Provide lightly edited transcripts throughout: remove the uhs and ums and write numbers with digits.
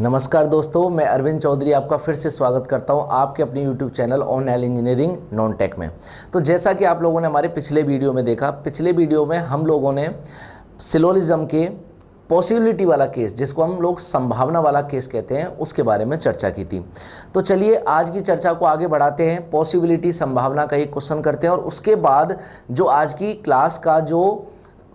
नमस्कार दोस्तों, मैं अरविंद चौधरी आपका फिर से स्वागत करता हूं आपके अपने YouTube channel on L engineering non tech में। तो जैसा कि आप लोगों ने हमारे पिछले वीडियो में देखा, पिछले वीडियो में हम लोगों ने सिलोजिज्म के पॉसिबिलिटी वाला केस, जिसको हम लोग संभावना वाला केस कहते हैं, उसके बारे में चर्चा की थी। तो चलिए आज की चर्चा को आगे बढ़ाते हैं। पॉसिबिलिटी संभावना का एक क्वेश्चन करते हैं और उसके बाद जो आज की क्लास का जो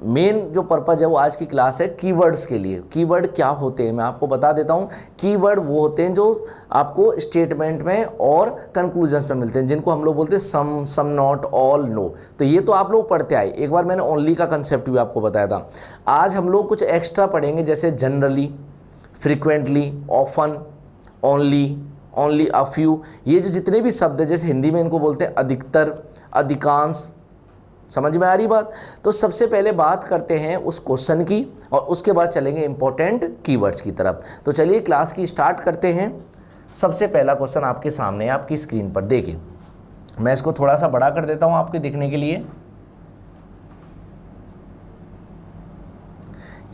मेन जो पर्पज है वो आज की क्लास है कीवर्ड्स के लिए। कीवर्ड क्या होते हैं मैं आपको बता देता हूँ। कीवर्ड वो होते हैं जो आपको स्टेटमेंट में और कंक्लूजन्स में मिलते हैं, जिनको हम लोग बोलते हैं सम नॉट ऑल नो। तो ये तो आप लोग पढ़ते आए, एक बार मैंने ओनली का कंसेप्ट भी आपको बताया था। आज हम लोग कुछ एक्स्ट्रा पढ़ेंगे, जैसे generally, frequently, often, only, a few. ये जो जितने भी शब्द है, जैसे हिंदी में इनको बोलते हैं अधिकतर, अधिकांश। समझ में आ रही बात? तो सबसे पहले बात करते हैं उस क्वेश्चन की और उसके बाद चलेंगे इंपॉर्टेंट कीवर्ड्स की तरफ। तो चलिए क्लास की स्टार्ट करते हैं। सबसे पहला क्वेश्चन आपके सामने है, आपकी स्क्रीन पर देखिए। मैं इसको थोड़ा सा बड़ा कर देता हूं आपके दिखने के लिए।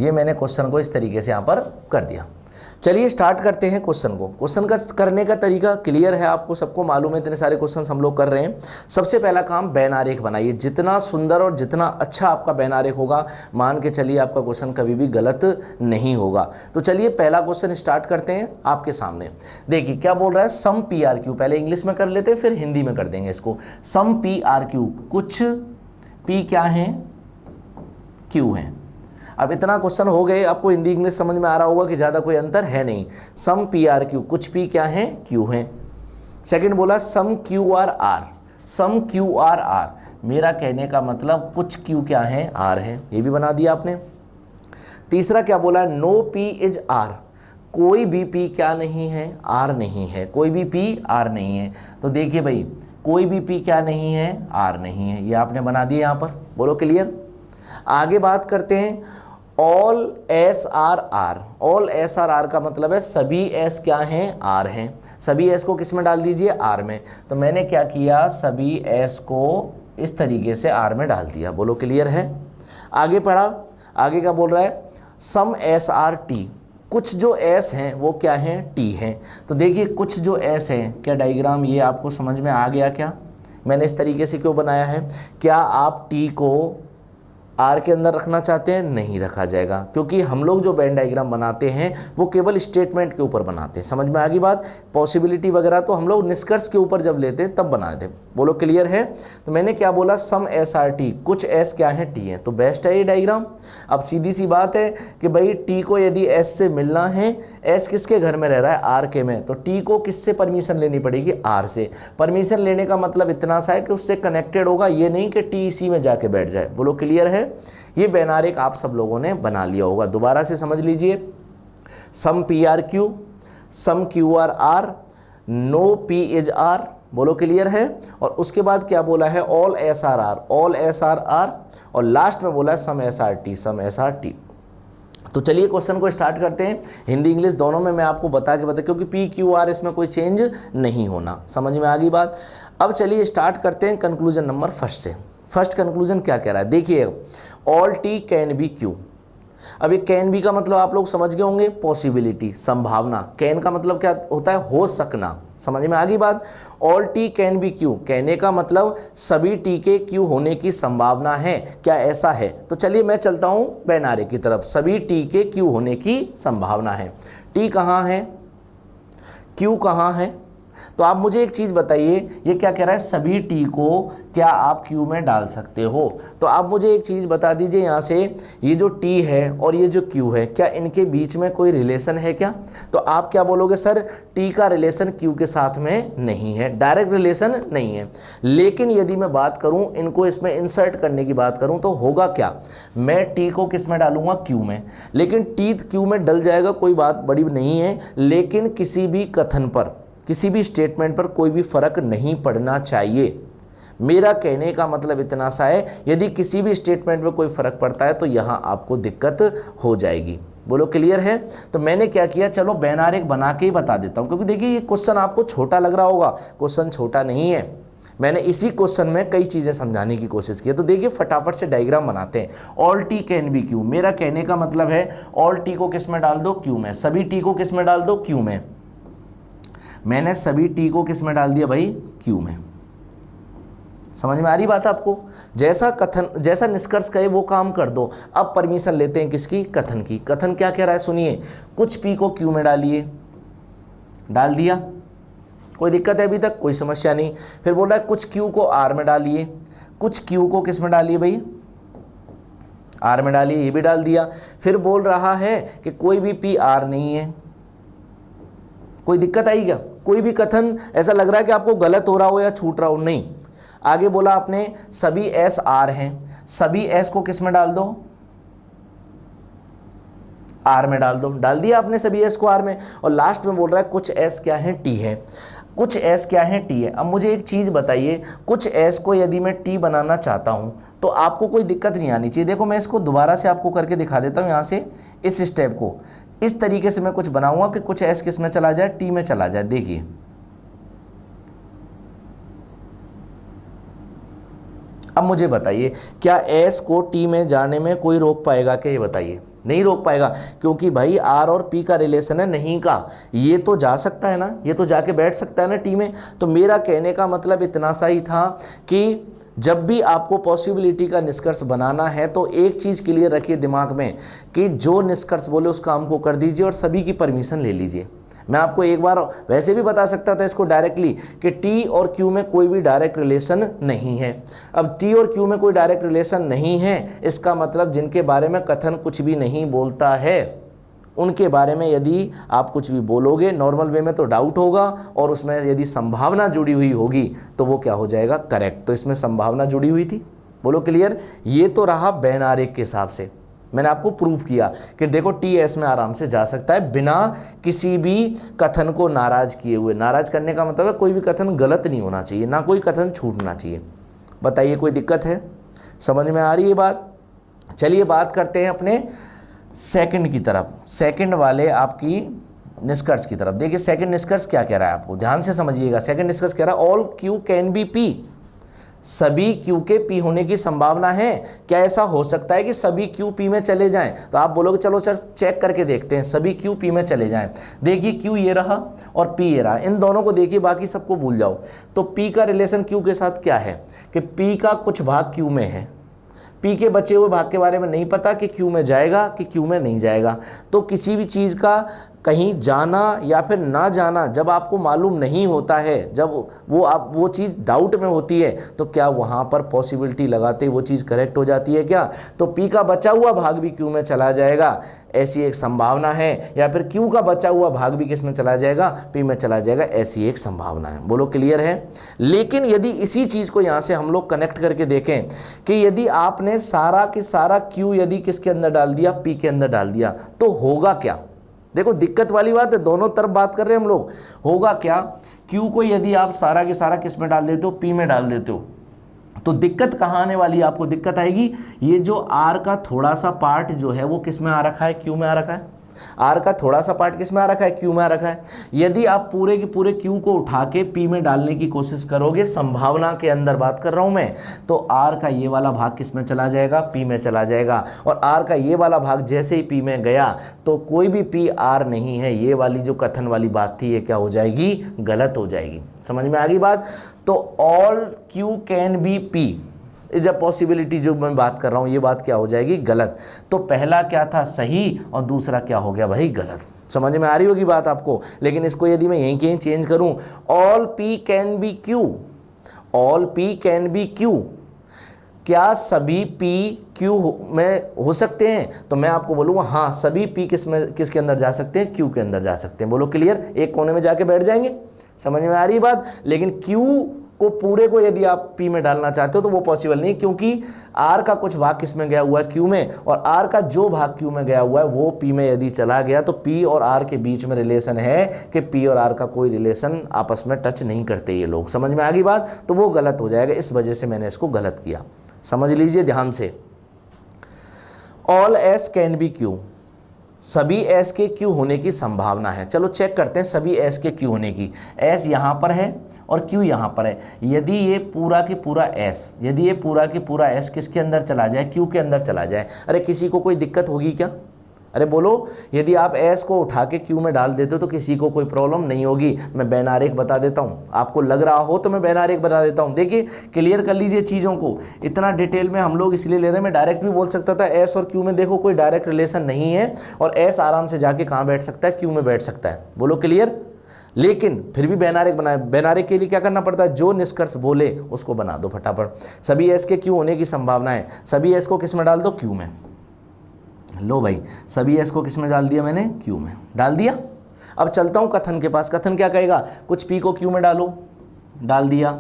ये मैंने क्वेश्चन को इस तरीके से यहां पर कर दिया। चलिए स्टार्ट करते हैं क्वेश्चन को। क्वेश्चन का करने का तरीका क्लियर है, आपको सबको मालूम है, इतने सारे क्वेश्चन हम लोग कर रहे हैं। सबसे पहला काम बैन आरेख बनाइए। जितना सुंदर और जितना अच्छा आपका बैन आरेख होगा, मान के चलिए आपका क्वेश्चन कभी भी गलत नहीं होगा। तो चलिए पहला क्वेश्चन स्टार्ट करते हैं आपके सामने। देखिए क्या बोल रहा है, सम पी आर क्यू। पहले इंग्लिश में कर लेते हैं, फिर हिंदी में कर देंगे इसको। सम पी आर क्यू, कुछ पी क्या है, क्यू है। अब इतना क्वेश्चन हो गए, आपको हिंदी इंग्लिश समझ में आ रहा होगा कि ज़्यादा कोई अंतर है नहीं। सम पी आर क्यू, कुछ पी क्या है, क्यू है। सेकंड बोला some Q R R, some Q R R. मेरा कहने का मतलब कुछ क्यू क्या है, आर है। ये भी बना दिया आपने। तीसरा क्या बोला, नो पी इज आर। कोई भी पी क्या नहीं है, आर नहीं है। कोई भी पी आर नहीं है। तो देखिए भाई, कोई भी पी क्या नहीं है, आर नहीं है। ये आपने बना दिया यहाँ पर। बोलो क्लियर। आगे बात करते हैं all S R R. All S R R का मतलब है सभी एस क्या हैं, आर हैं। सभी एस को किस में डाल दीजिए, आर में। तो मैंने क्या किया, सभी एस को इस तरीके से आर में डाल दिया। बोलो क्लियर है। आगे पढ़ा, आगे क्या बोल रहा है, सम एस आर टी। कुछ जो एस हैं वो क्या हैं, टी हैं। तो देखिए कुछ जो एस हैं, क्या डायग्राम ये आपको समझ में आ गया क्या? मैंने इस तरीके से क्यों बनाया है? क्या आप टी को आर के अंदर रखना चाहते हैं? नहीं रखा जाएगा, क्योंकि हम लोग जो वेन डायग्राम बनाते हैं वो केवल स्टेटमेंट के ऊपर बनाते हैं। समझ में आ गई बात? पॉसिबिलिटी वगैरह तो हम लोग निष्कर्ष के ऊपर जब लेते हैं तब बनाते हैं। बोलो क्लियर है। तो मैंने क्या बोला, सम एस आर टी, कुछ एस क्या है, टी है। तो बेस्ट है ये डायग्राम। अब सीधी सी बात है कि भाई टी को यदि एस से मिलना है, एस किसके घर में रह रहा है, आर के में, तो टी को किससे परमिशन लेनी पड़ेगी, आर से। परमिशन लेने का मतलब इतना सा है कि उससे कनेक्टेड होगा, ये नहीं कि टी इसी में जाके बैठ जाए। बोलो क्लियर है। ये बैन आरेख आप सब लोगों ने बना लिया होगा। दोबारा से समझ लीजिए, some P R Q, some Q R R, no P is R. बोलो क्लियर है। और उसके बाद क्या बोला है, all S R R, all S R R, और लास्ट में बोला है some S R T, some S R T. तो चलिए क्वेश्चन को स्टार्ट करते हैं। हिंदी इंग्लिश दोनों में मैं आपको बता क्योंकि पी क्यू आर इसमें कोई चेंज नहीं होना। समझ में आ गई बात? अब चलिए स्टार्ट करते हैं कंक्लूजन नंबर फर्स्ट से। फर्स्ट कंक्लूजन क्या कह रहा है, देखिए, all T can be Q. अब ये कैन बी का मतलब आप लोग समझ गए होंगे, पॉसिबिलिटी, संभावना। कैन का मतलब क्या होता है, हो सकना। समझ में आ गई बात? All T can be Q, कहने का मतलब सभी टी के क्यू होने की संभावना है। क्या ऐसा है? तो चलिए मैं चलता हूं बैन आरेख की तरफ। सभी टी के क्यू होने की संभावना है। टी कहां है, क्यू कहां है? तो आप मुझे एक चीज़ बताइए, ये क्या कह रहा है, सभी टी को क्या आप क्यू में डाल सकते हो? तो आप मुझे एक चीज़ बता दीजिए यहाँ से, ये जो टी है और ये जो क्यू है, क्या इनके बीच में कोई रिलेशन है क्या? तो आप क्या बोलोगे, सर टी का रिलेशन क्यू के साथ में नहीं है, डायरेक्ट रिलेशन नहीं है। लेकिन यदि मैं बात करूँ, इनको इसमें इंसर्ट करने की बात करूँ, तो होगा क्या, मैं टी को किस में डालूंगा, क्यू में। लेकिन टी क्यू में डल जाएगा, कोई बात बड़ी नहीं है। लेकिन किसी भी कथन पर, किसी भी स्टेटमेंट पर कोई भी फर्क नहीं पड़ना चाहिए। मेरा कहने का मतलब इतना सा है, यदि किसी भी स्टेटमेंट में कोई फर्क पड़ता है तो यहां आपको दिक्कत हो जाएगी। बोलो क्लियर है। तो मैंने क्या किया, चलो बैन आरेख बना के ही बता देता हूं, क्योंकि देखिए ये क्वेश्चन आपको छोटा लग रहा होगा, क्वेश्चन छोटा नहीं है। मैंने इसी क्वेश्चन में कई चीज़ें समझाने की कोशिश की है। तो देखिए फटाफट से डायग्राम बनाते हैं। All T can be Q, मेरा कहने का मतलब है ऑल टी को किस में डाल दो, क्यू में। सभी टी को किस में डाल दो, क्यू में। मैंने सभी टी को किस में डाल दिया भाई, क्यू में। समझ में आ रही बात आपको? जैसा निष्कर्ष कहे वो काम कर दो। अब परमिशन लेते हैं किसकी, कथन की। कथन क्या कह रहा है सुनिए, कुछ पी को क्यू में डालिए, डाल दिया, कोई दिक्कत है अभी तक, कोई समस्या नहीं। फिर बोल रहा है कुछ क्यू को आर में डालिए, कुछ क्यू को किस में डालिए भाई, आर में डालिए, ये भी डाल दिया। फिर बोल रहा है कि कोई भी पी आर नहीं है। कोई दिक्कत आई क्या? कोई भी कथन ऐसा लग रहा है कि आपको गलत हो रहा हो या छूट रहा हो? नहीं। आगे बोला आपने सभी एस आर हैं, सभी एस को किस में डाल दो, आर में डाल दो, डाल दिया आपने सभी एस को आर में। और लास्ट में बोल रहा है कुछ एस क्या है, टी है, कुछ एस क्या है, टी है। अब मुझे एक चीज़ बताइए, कुछ एस को यदि मैं टी बनाना चाहता हूं तो आपको कोई दिक्कत नहीं आनी चाहिए। देखो मैं इसको दोबारा से आपको करके दिखा देता हूं, यहाँ से इस स्टेप को इस तरीके से मैं कुछ बनाऊंगा कि कुछ एस किस में चला जाए, टी में चला जाए। देखिए अब मुझे बताइए क्या एस को टी में जाने में कोई रोक पाएगा क्या? ये बताइए। नहीं रोक पाएगा, क्योंकि भाई आर और पी का रिलेशन है नहीं का। ये तो जा सकता है ना, ये तो जाके बैठ सकता है ना टी में। तो मेरा कहने का मतलब इतना सा ही था कि जब भी आपको पॉसिबिलिटी का निष्कर्ष बनाना है तो एक चीज़ क्लियर रखिए दिमाग में कि जो निष्कर्ष बोले उस काम को कर दीजिए और सभी की परमिशन ले लीजिए। मैं आपको एक बार वैसे भी बता सकता था इसको डायरेक्टली कि टी और क्यू में कोई भी डायरेक्ट रिलेशन नहीं है। अब टी और क्यू में कोई डायरेक्ट रिलेशन नहीं है, इसका मतलब जिनके बारे में कथन कुछ भी नहीं बोलता है उनके बारे में यदि आप कुछ भी बोलोगे नॉर्मल वे में तो डाउट होगा, और उसमें यदि संभावना जुड़ी हुई होगी तो वो क्या हो जाएगा, करेक्ट। तो इसमें संभावना जुड़ी हुई थी, बोलो क्लियर। ये तो रहा बेन आरेख के हिसाब से, मैंने आपको प्रूफ किया कि देखो टी एस में आराम से जा सकता है बिना किसी भी कथन को नाराज किए हुए। नाराज करने का मतलब है कोई भी कथन गलत नहीं होना चाहिए, ना कोई कथन छूटना चाहिए। बताइए कोई दिक्कत है? समझ में आ रही है बात? चलिए बात करते हैं अपने सेकंड की तरफ, सेकंड वाले आपकी निष्कर्ष की तरफ। देखिए सेकंड निष्कर्ष क्या कह रहा है, आपको ध्यान से समझिएगा। सेकंड निष्कर्ष कह रहा है all Q can be P, सभी क्यू के पी होने की संभावना है। क्या ऐसा हो सकता है कि सभी क्यू पी में चले जाएं? तो आप बोलोगे चलो सर चेक करके देखते हैं, सभी क्यू पी में चले जाएं। देखिए क्यू ये रहा और पी ये रहा, इन दोनों को देखिए, बाकी सबको भूल जाओ। तो पी का रिलेशन क्यू के साथ क्या है कि पी का कुछ भाग क्यू में है, पी के बचे हुए भाग के बारे में नहीं पता कि क्यू में जाएगा कि क्यू में नहीं जाएगा। तो किसी भी चीज़ का कहीं जाना या फिर ना जाना जब आपको मालूम नहीं होता है, जब वो चीज़ डाउट में होती है, तो क्या वहाँ पर पॉसिबिलिटी लगाते वो चीज़ करेक्ट हो जाती है क्या? तो पी का बचा हुआ भाग भी क्यू में चला जाएगा, ऐसी एक संभावना है। या फिर क्यू का बचा हुआ भाग भी किस में चला जाएगा, पी में चला जाएगा, ऐसी एक संभावना है। बोलो क्लियर है? लेकिन यदि इसी चीज़ को यहाँ से हम लोग कनेक्ट करके देखें कि यदि आपने सारा के सारा क्यू यदि किसके अंदर डाल दिया, पी के अंदर डाल दिया, तो होगा क्या? देखो दिक्कत वाली बात है, दोनों तरफ बात कर रहे हैं हम लोग। होगा क्या, क्यू को यदि आप सारा के सारा किस में डाल देते हो, पी में डाल देते हो, तो दिक्कत कहाँ आने वाली है? आपको दिक्कत आएगी ये जो आर का थोड़ा सा पार्ट जो है वो किस में आ रखा है, क्यू में आ रखा है। आर का थोड़ा सा पार्ट किस में आ रखा है, क्यू में आ रखा है। यदि आप पूरे के पूरे क्यू को उठा के पी में डालने की कोशिश करोगे, संभावना के अंदर बात कर रहा हूं मैं, तो आर का ये वाला भाग किस में चला जाएगा, पी में चला जाएगा। और आर का ये वाला भाग जैसे ही पी में गया तो कोई भी पी आर नहीं है, ये वाली जो कथन वाली बात थी ये क्या हो जाएगी, गलत हो जाएगी। समझ में आ गई बात? तो all Q can be P जब पॉसिबिलिटी जो मैं बात कर रहा हूँ ये बात क्या हो जाएगी, गलत। तो पहला क्या था, सही, और दूसरा क्या हो गया भाई, गलत। समझ में आ रही होगी बात आपको? लेकिन इसको यदि मैं यहीं कहीं चेंज करूँ, all P can be Q, all P can be Q, क्या सभी पी क्यू में हो सकते हैं? तो मैं आपको बोलूँगा हाँ, सभी पी किसके अंदर जा सकते हैं, क्यू के अंदर जा सकते हैं। बोलो क्लियर? एक कोने में जाके बैठ जाएंगे। समझ में आ रही बात? लेकिन क्यू को पूरे को यदि आप पी में डालना चाहते हो तो वो पॉसिबल नहीं, क्योंकि आर का कुछ भाग किस में गया हुआ है, क्यू में, और आर का जो भाग क्यू में गया हुआ है वो पी में यदि चला गया तो पी और आर के बीच में रिलेशन है कि पी और आर का कोई रिलेशन आपस में टच नहीं करते ये लोग। समझ में आ गई बात? तो वो गलत हो जाएगा, इस वजह से मैंने इसको गलत किया। समझ लीजिए ध्यान से। All S can be Q, सभी एस के क्यू होने की संभावना है। चलो चेक करते हैं सभी एस के क्यू होने की। एस यहाँ पर है और क्यू यहाँ पर है। यदि ये पूरा के पूरा एस, यदि ये पूरा के पूरा एस किसके अंदर चला जाए, क्यू के अंदर चला जाए, अरे किसी को कोई दिक्कत होगी क्या? अरे बोलो, यदि आप एस को उठा के क्यू में डाल देते हो तो किसी को कोई प्रॉब्लम नहीं होगी। मैं बैन आरेख बता देता हूँ, आपको लग रहा हो तो मैं बैन आरेख बता देता हूँ। देखिए क्लियर कर लीजिए चीज़ों को, इतना डिटेल में हम लोग इसलिए ले रहे हैं। मैं डायरेक्ट भी बोल सकता था एस और क्यू में देखो कोई डायरेक्ट रिलेशन नहीं है और एस आराम से जाके कहाँ बैठ सकता है, क्यू में बैठ सकता है। बोलो क्लियर। लेकिन फिर भी बैन आरेख बनाए। बैन आरेख के लिए क्या करना पड़ता है, जो निष्कर्ष बोले उसको बना दो फटाफट। सभी एस के क्यू होने की संभावना है, सभी एस को किस में डाल दो, क्यू में। लो भाई, सभी एस को किस में डाल दिया मैंने, क्यू में डाल दिया। अब चलता हूँ कथन के पास। कथन क्या कहेगा, कुछ पी को क्यू में डालो, डाल दिया।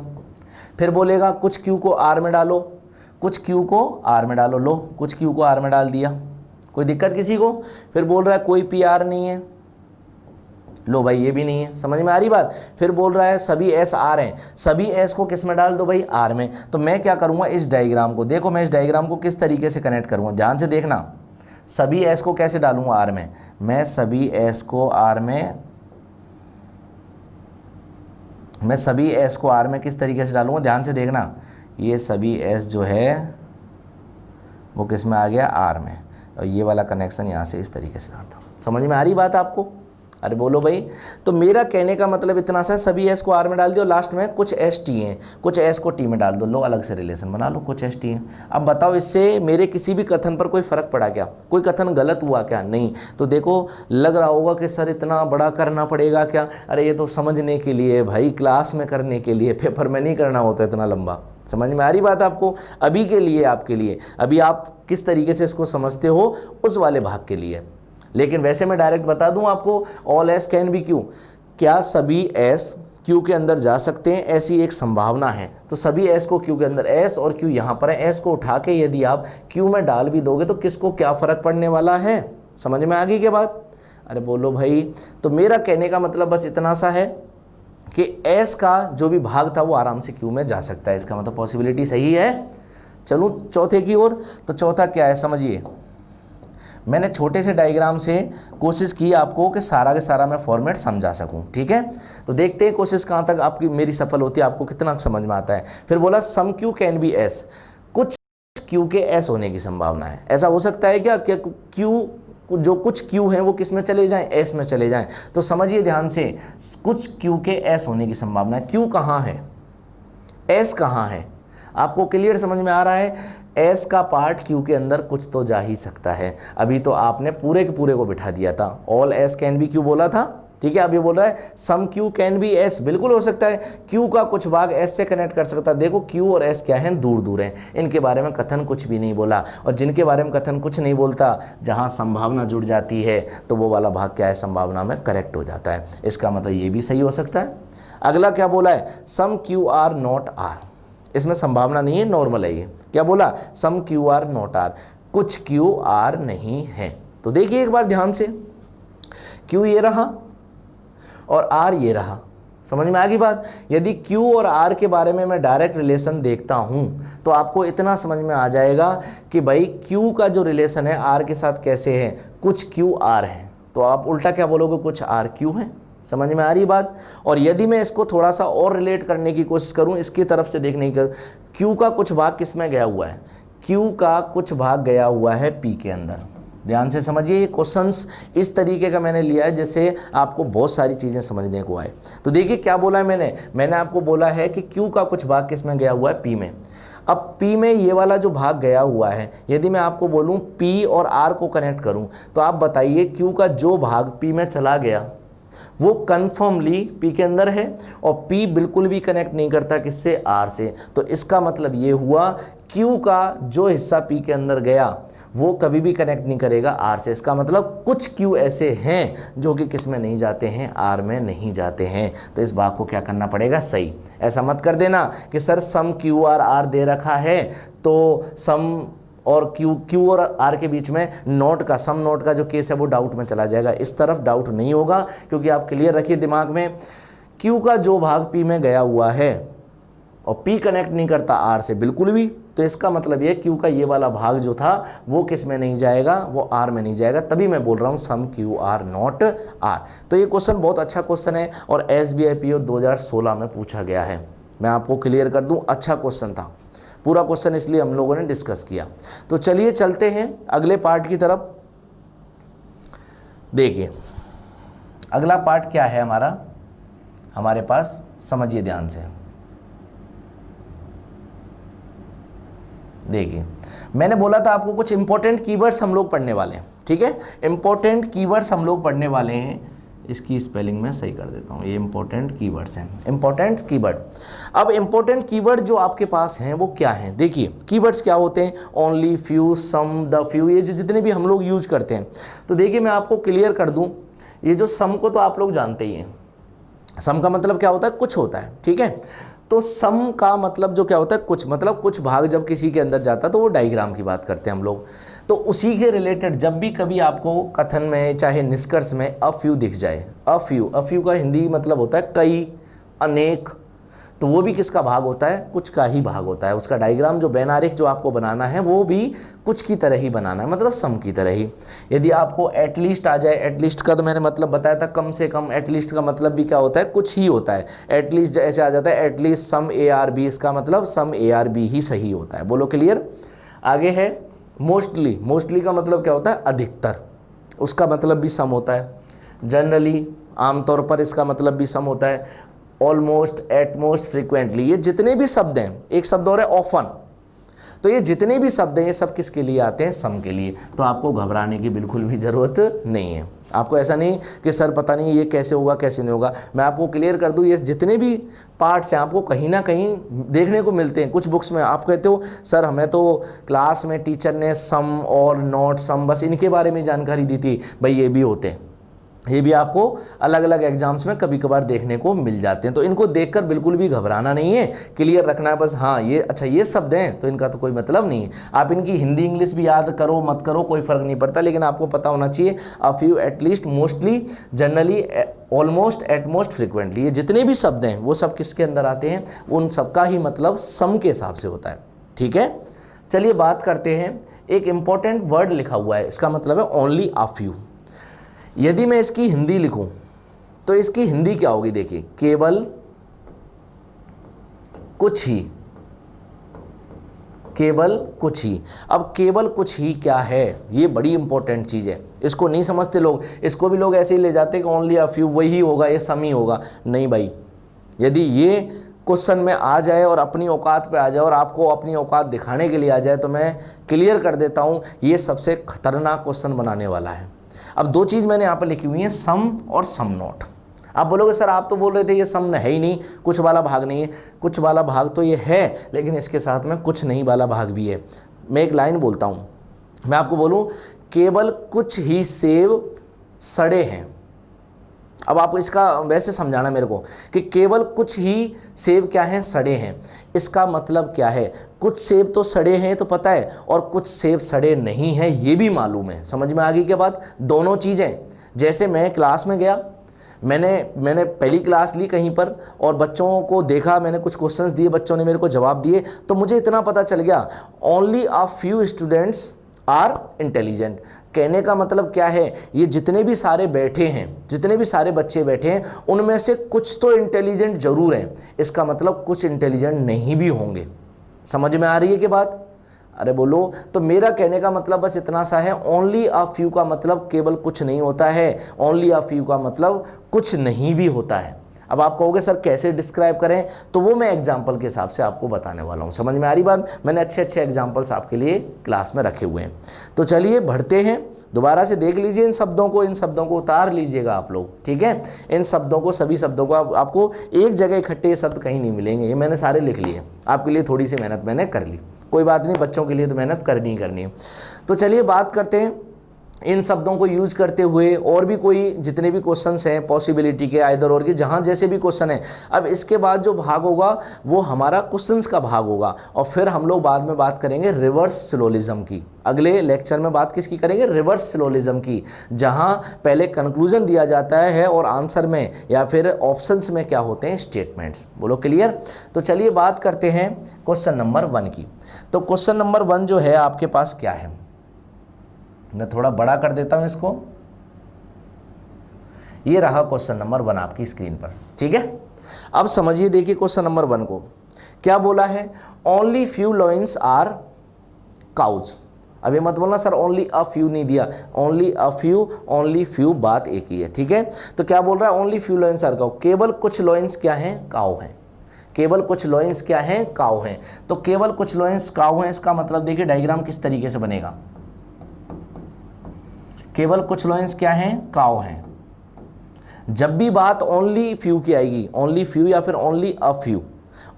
फिर बोलेगा कुछ क्यू को आर में डालो, कुछ क्यू को आर में डालो। लो, कुछ क्यू को आर में डाल दिया, कोई दिक्कत किसी को? फिर बोल रहा है कोई पी आर नहीं है। लो भाई, ये भी नहीं है, समझ में आ रही बात। फिर बोल रहा है सभी एस आर हैं, सभी एस को किस में डाल दो भाई, आर में। तो मैं क्या करूँगा, इस डायग्राम को देखो, मैं इस डायग्राम को किस तरीके से कनेक्ट करूँगा, ध्यान से देखना। सभी एस को कैसे डालूंगा, आर में। मैं सभी एस को आर में, मैं सभी एस को आर में किस तरीके से डालूंगा, ध्यान से देखना। ये सभी एस जो है वो किस में आ गया, आर में, और ये वाला कनेक्शन यहाँ से इस तरीके से डालता हूँ। समझ में आ रही बात आपको? अरे बोलो भाई। तो मेरा कहने का मतलब इतना सा, सभी एस को आर में डाल दियो, लास्ट में कुछ एस टी हैं, कुछ एस को टी में डाल दो। लो, अलग से रिलेशन बना लो, कुछ एस टी हैं। अब बताओ इससे मेरे किसी भी कथन पर कोई फ़र्क पड़ा क्या, कोई कथन गलत हुआ क्या? नहीं। तो देखो लग रहा होगा कि सर इतना बड़ा करना पड़ेगा क्या? अरे ये तो समझने के लिए भाई, क्लास में करने के लिए, पेपर में नहीं करना होता इतना लंबा। समझ में आ रही बात आपको? अभी के लिए, आपके लिए, अभी आप किस तरीके से इसको समझते हो उस वाले भाग के लिए। लेकिन वैसे मैं डायरेक्ट बता दूं आपको, all S can be Q, क्या सभी एस क्यू के अंदर जा सकते हैं, ऐसी एक संभावना है। तो सभी एस को क्यू के अंदर, एस और क्यू यहाँ पर है, एस को उठा के यदि आप क्यू में डाल भी दोगे तो किसको क्या फ़र्क पड़ने वाला है? समझ में आ गई क्या बात? अरे बोलो भाई। तो मेरा कहने का मतलब बस इतना सा है कि एस का जो भी भाग था वो आराम से क्यू में जा सकता है, इसका मतलब पॉसिबिलिटी सही है। चलूँ चौथे की ओर। तो चौथा क्या है समझिए। मैंने छोटे से डायग्राम से कोशिश की आपको कि सारा के सारा मैं फॉर्मेट समझा सकूं, ठीक है। तो देखते हैं कोशिश कहाँ तक आपकी मेरी सफल होती है, आपको कितना समझ में आता है। फिर बोला some Q can be S, कुछ क्यू के एस होने की संभावना है। ऐसा हो सकता है क्या कि क्यू, जो कुछ क्यू हैं वो किस में चले जाएं, एस में चले जाएं। तो समझिए ध्यान से, कुछ क्यू के एस होने की संभावना है। क्यू कहाँ है, एस कहाँ है, आपको क्लियर समझ में आ रहा है? एस का पार्ट क्यू के अंदर कुछ तो जा ही सकता है। अभी तो आपने पूरे के पूरे को बिठा दिया था, all S can be Q बोला था, ठीक है। अब ये बोल रहा है सम क्यू कैन बी एस, बिल्कुल हो सकता है, क्यू का कुछ भाग एस से कनेक्ट कर सकता है। देखो क्यू और एस क्या है, दूर दूर हैं, इनके बारे में कथन कुछ भी नहीं बोला। और जिनके बारे में कथन कुछ नहीं बोलता, जहाँ संभावना जुड़ जाती है तो वो वाला भाग क्या है, संभावना में करेक्ट हो जाता है। इसका मतलब ये भी सही हो सकता है। अगला क्या बोला है, सम क्यू आर नॉट आर, इसमें संभावना नहीं है, नॉर्मल है ये। क्या बोला, some Q are not are, कुछ क्यू आर नहीं है। तो देखिए एक बार ध्यान से, क्यू ये रहा और आर ये रहा, समझ में आ गई बात। यदि क्यू और आर के बारे में मैं डायरेक्ट रिलेशन देखता हूं तो आपको इतना समझ में आ जाएगा कि भाई क्यू का जो रिलेशन है आर के साथ कैसे है, कुछ क्यू आर है। तो आप उल्टा क्या बोलोगे, कुछ आर क्यू है। समझ में आ रही बात। और यदि मैं इसको थोड़ा सा और रिलेट करने की कोशिश करूं, इसकी तरफ से देखने की, क्यू का कुछ भाग किस में गया हुआ है, क्यू का कुछ भाग गया हुआ है पी के अंदर। ध्यान से समझिए, ये क्वेश्चंस इस तरीके का मैंने लिया है जिससे आपको बहुत सारी चीज़ें समझने को आए। तो देखिए क्या बोला है मैंने आपको बोला है कि क्यू का कुछ भाग किस में गया हुआ है, पी में। अब P में ये वाला जो भाग गया हुआ है, यदि मैं आपको बोलूं P और R को कनेक्ट करूं, तो आप बताइए Q का जो भाग P में चला गया वो कन्फर्मली P के अंदर है और P बिल्कुल भी कनेक्ट नहीं करता किससे, R से। तो इसका मतलब ये हुआ Q का जो हिस्सा P के अंदर गया वो कभी भी कनेक्ट नहीं करेगा R से। इसका मतलब कुछ Q ऐसे हैं जो कि किस में नहीं जाते हैं, R में नहीं जाते हैं। तो इस भाग को क्या करना पड़ेगा, सही। ऐसा मत कर देना कि सर सम Q और R दे रखा है तो सम और Q और R के बीच में नोट का, सम नोट का जो केस है वो डाउट में चला जाएगा। इस तरफ डाउट नहीं होगा, क्योंकि आप क्लियर रखिए दिमाग में, Q का जो भाग P में गया हुआ है और P कनेक्ट नहीं करता R से बिल्कुल भी, तो इसका मतलब ये क्यू का ये वाला भाग जो था वो किस में नहीं जाएगा, वो आर में नहीं जाएगा, तभी मैं बोल रहा हूँ सम क्यू आर नॉट आर। तो ये क्वेश्चन बहुत अच्छा क्वेश्चन है और SBI PO 2016 में पूछा गया है। मैं आपको क्लियर कर दूं, अच्छा क्वेश्चन था, पूरा क्वेश्चन इसलिए हम लोगों ने डिस्कस किया। तो चलिए चलते हैं अगले पार्ट की तरफ। देखिए अगला पार्ट क्या है हमारे पास, समझिए ध्यान से। देखिए मैंने बोला था आपको कुछ इंपॉर्टेंट कीवर्ड्स हम लोग पढ़ने वाले हैं, ठीक है। इंपॉर्टेंट कीवर्ड्स हम लोग पढ़ने वाले हैं, इसकी स्पेलिंग में सही कर देता हूँ, ये इंपॉर्टेंट कीवर्ड्स हैं, इंपॉर्टेंट कीवर्ड। अब इंपॉर्टेंट कीवर्ड जो आपके पास हैं वो क्या हैं, देखिए कीवर्ड्स क्या होते हैं, only, few, some, the few, ये जो जितने भी हम लोग यूज करते हैं। तो देखिए मैं आपको क्लियर कर दूं, ये जो सम को तो आप लोग जानते ही हैं, सम का मतलब क्या होता है, कुछ होता है, ठीक है। तो सम का मतलब जो क्या होता है, कुछ, मतलब कुछ भाग जब किसी के अंदर जाता है तो वो डायग्राम की बात करते हैं हम लोग। तो उसी के रिलेटेड जब भी कभी आपको कथन में चाहे निष्कर्ष में अ फ्यू दिख जाए, अ फ्यू का हिंदी मतलब होता है कई, अनेक, तो वो भी किसका भाग होता है, कुछ का ही भाग होता है। उसका डायग्राम जो बैनारिक जो आपको बनाना है वो भी कुछ की तरह ही बनाना है, मतलब सम की तरह ही। यदि आपको एटलीस्ट आ जाए, एटलीस्ट का तो मैंने मतलब बताया था कम से कम, एटलीस्ट का मतलब भी क्या होता है, कुछ ही होता है। एटलीस्ट ऐसे आ जाता है एटलीस्ट सम ARB, इसका मतलब सम ARB ही सही होता है। बोलो क्लियर। आगे है मोस्टली, मोस्टली का मतलब क्या होता है, अधिकतर, उसका मतलब भी सम होता है। जनरली, आमतौर पर, इसका मतलब भी सम होता है। ऑलमोस्ट, एटमोस्ट, फ्रीक्वेंटली, ये जितने भी शब्द हैं, एक शब्द और है ऑफन, तो ये जितने भी शब्द हैं ये सब किसके लिए आते हैं, सम के लिए। तो आपको घबराने की बिल्कुल भी ज़रूरत नहीं है। आपको ऐसा नहीं कि सर पता नहीं ये कैसे होगा कैसे नहीं होगा, मैं आपको क्लियर कर दूं, ये जितने भी पार्ट्स हैं आपको कहीं ना कहीं देखने को मिलते हैं। कुछ बुक्स में आप कहते हो सर हमें तो क्लास में टीचर ने सम और नॉट सम बस इनके बारे में जानकारी दी थी, भाई ये भी होते हैं, ये भी आपको अलग अलग एग्जाम्स में कभी कभार देखने को मिल जाते हैं। तो इनको देखकर बिल्कुल भी घबराना नहीं है, क्लियर रखना है बस। हाँ ये अच्छा ये शब्द हैं तो इनका तो कोई मतलब नहीं है। आप इनकी हिंदी इंग्लिश भी याद करो मत करो कोई फ़र्क नहीं पड़ता, लेकिन आपको पता होना चाहिए a few, at least, mostly, generally, almost, at most, frequently, ये जितने भी शब्द हैं वो सब किसके अंदर आते हैं, उन सबका ही मतलब सम के हिसाब से होता है, ठीक है। चलिए बात करते हैं, एक इंपॉर्टेंट वर्ड लिखा हुआ है, इसका मतलब है ओनली अ फ्यू। यदि मैं इसकी हिंदी लिखूं तो इसकी हिंदी क्या होगी, देखिए केवल कुछ ही, केवल कुछ ही। अब केवल कुछ ही क्या है, ये बड़ी इंपॉर्टेंट चीज़ है, इसको नहीं समझते लोग, इसको भी लोग ऐसे ही ले जाते हैं कि ओनली अ फ्यू वही होगा, ये सम ही होगा। नहीं भाई, यदि ये क्वेश्चन में आ जाए और अपनी औकात पे आ जाए और आपको अपनी औकात दिखाने के लिए आ जाए तो मैं क्लियर कर देता हूँ ये सबसे खतरनाक क्वेश्चन बनाने वाला है। अब दो चीज़ मैंने यहाँ पर लिखी हुई है, सम और सम नॉट। आप बोलोगे सर आप तो बोल रहे थे ये सम है ही नहीं, कुछ वाला भाग नहीं है। कुछ वाला भाग तो ये है, लेकिन इसके साथ में कुछ नहीं वाला भाग भी है। मैं एक लाइन बोलता हूँ, मैं आपको बोलूँ केवल कुछ ही सेब सड़े हैं। अब आपको इसका वैसे समझाना मेरे को कि केवल कुछ ही सेब क्या हैं, सड़े हैं। इसका मतलब क्या है, कुछ सेब तो सड़े हैं तो पता है, और कुछ सेब सड़े नहीं हैं ये भी मालूम है। समझ में आ गई क्या बात, दोनों चीज़ें। जैसे मैं क्लास में गया, मैंने पहली क्लास ली कहीं पर और बच्चों को देखा, मैंने कुछ क्वेश्चंस दिए, बच्चों ने मेरे को जवाब दिए, तो मुझे इतना पता चल गया only a few students are intelligent. कहने का मतलब क्या है, ये जितने भी सारे बैठे हैं, जितने भी सारे बच्चे बैठे हैं, उनमें से कुछ तो इंटेलिजेंट जरूर हैं। इसका मतलब कुछ इंटेलिजेंट नहीं भी होंगे। समझ में आ रही है कि बात, अरे बोलो। तो मेरा कहने का मतलब बस इतना सा है, ओनली अ फ्यू का मतलब केवल कुछ नहीं होता है, ओनली अ फ्यू का मतलब कुछ नहीं भी होता है। अब आप कहोगे सर कैसे डिस्क्राइब करें, तो वो मैं एग्जाम्पल के हिसाब से आपको बताने वाला हूँ। समझ में आ रही बात, मैंने अच्छे अच्छे एग्जाम्पल्स आपके लिए क्लास में रखे हुए हैं। तो चलिए बढ़ते हैं, दोबारा से देख लीजिए इन शब्दों को उतार लीजिएगा आप लोग, ठीक है। इन शब्दों को, सभी शब्दों को आपको एक जगह इकट्ठे शब्द कहीं नहीं मिलेंगे, ये मैंने सारे लिख लिए, आपके लिए थोड़ी सी मेहनत मैंने कर ली, कोई बात नहीं, बच्चों के लिए तो मेहनत करनी ही करनी है। तो चलिए बात करते हैं इन शब्दों को यूज करते हुए और भी कोई जितने भी क्वेश्चंस हैं पॉसिबिलिटी के, आइदर और के, जहाँ जैसे भी क्वेश्चन है, अब इसके बाद जो भाग होगा वो हमारा क्वेश्चंस का भाग होगा। और फिर हम लोग बाद में बात करेंगे रिवर्स सिलोजिज्म की। अगले लेक्चर में बात किसकी करेंगे? रिवर्स सिलोजिज्म की, जहाँ पहले कंक्लूजन दिया जाता है और आंसर में या फिर ऑप्शंस में क्या होते हैं? स्टेटमेंट्स। बोलो क्लियर? तो चलिए बात करते हैं क्वेश्चन नंबर 1 की। तो क्वेश्चन नंबर 1 जो है आपके पास क्या है, मैं थोड़ा बड़ा कर देता हूं इसको। ये रहा क्वेश्चन नंबर 1 आपकी स्क्रीन पर, ठीक है। अब समझिए, देखिए क्वेश्चन नंबर 1 को क्या बोला है? Only few lions are cows. अब ये मत बोलना सर ओनली अ फ्यू नहीं दिया, only a few, only few बात एक ही है, ठीक है। तो क्या बोल रहा है? Only few lions are cow, केवल कुछ लॉइन्स क्या हैं? काउ हैं। केवल कुछ लॉइन्स क्या हैं? काउ हैं। तो केवल कुछ लॉइन्स काउ हैं, इसका मतलब देखिए डायग्राम किस तरीके से बनेगा। केवल कुछ लॉइन्स क्या हैं? काउ हैं। जब भी बात ओनली फ्यू की आएगी, ओनली फ्यू या फिर ओनली अ फ्यू,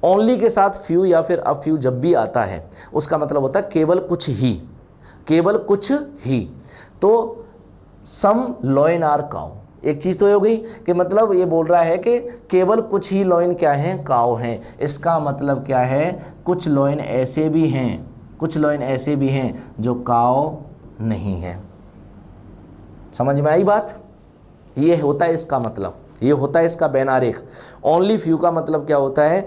ओनली के साथ फ्यू या फिर अ फ्यू जब भी आता है उसका मतलब होता है केवल कुछ ही, केवल कुछ ही। तो सम लॉइन आर काउ, एक चीज़ तो हो गई कि मतलब ये बोल रहा है कि केवल कुछ ही लॉइन क्या हैं? काउ हैं। इसका मतलब क्या है? कुछ लॉइन ऐसे भी हैं, कुछ लॉइन ऐसे भी हैं जो काउ नहीं है। समझ में आई बात? ये होता है इसका मतलब, ये होता है इसका बैन आरेख। ओनली फ्यू का मतलब क्या होता है?